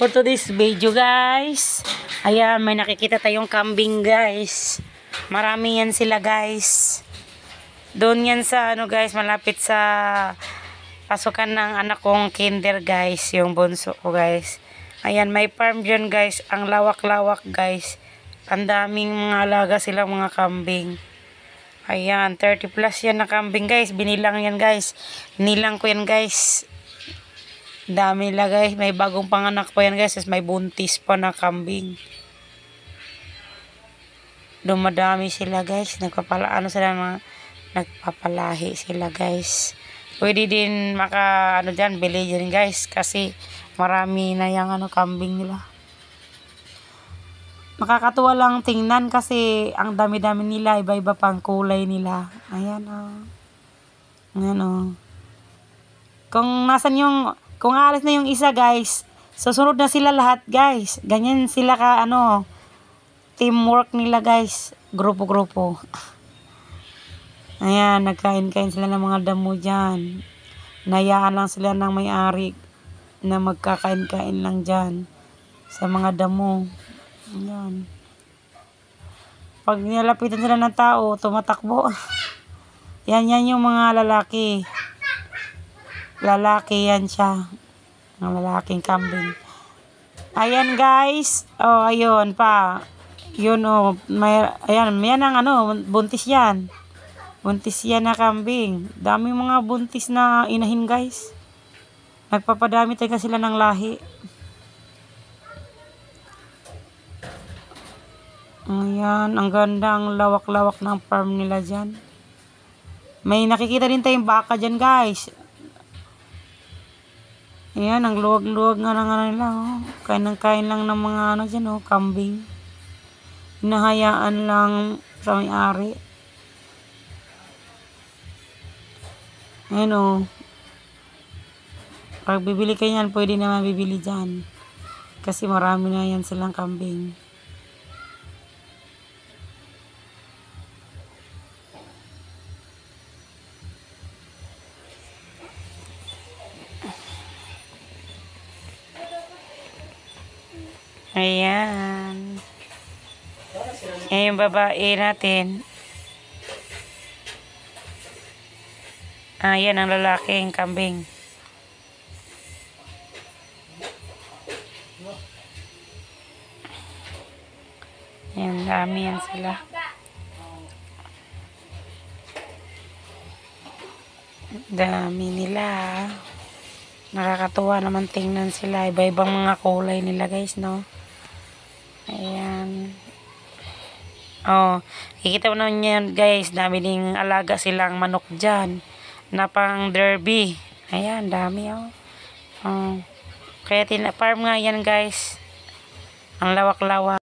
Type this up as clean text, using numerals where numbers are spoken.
For today's video guys, ayan, may nakikita tayong kambing guys. Marami yan sila guys. Doon yan sa ano guys, malapit sa pasukan ng anak kong kinder guys, yung bunso ko guys. Ayan, may farm dyan guys, ang lawak-lawak guys. Ang daming mga alaga silang mga kambing. Ayan, 30 plus yan na kambing guys. Binilang yan guys. Binilang ko yan guys. Dami nila guys. May bagong panganak pa yan guys. May buntis pa na kambing. Dumadami sila guys. Nagpapalahi sila guys. Pwede din bili dyan guys. Kasi marami na yung kambing nila. Makakatuwa lang tingnan kasi ang dami-dami nila, iba-iba pang kulay nila. Ayan Ayan Kung alis na yung isa guys, susunod na sila lahat guys. Ganyan sila teamwork nila guys. Grupo-grupo. Ayan, nagkain-kain sila ng mga damo dyan. Nayaan lang sila ng may-ari na magkakain-kain lang dyan sa mga damo. Ayan. Pag nilalapitan sila ng tao, tumatakbo. Yan yung mga lalaki. Lalaki yan siya. Mga lalaking kambing. Ayan guys. Oh, ayun pa. Yun ayan, yan ang buntis yan. Buntis yan na kambing. Dami mga buntis na inahin guys. Nagpapadami talaga sila ng lahi. Ayan, ang ganda, ang lawak-lawak ng farm nila dyan. May nakikita din tayong baka dyan guys. Ayan, ang luwag-luwag nga nila. Kain lang ng mga dyan kambing. Hinahayaan lang sa may-ari. Ayan Pag bibili kayo yan, pwede naman bibili dyan. Kasi marami na yan silang kambing. Ayan. Ayan yung babae natin. Ayan ang lalaking kambing. Ayan, dami yan sila. Dami nila. Nakakatuwa naman tingnan sila. Iba-ibang mga kulay nila guys, no? Ayan. Kikita mo naman yan guys. Dami ding alaga silang manok dyan. Na pang derby. Ayan, dami Kaya farm nga yan guys. Ang lawak-lawak.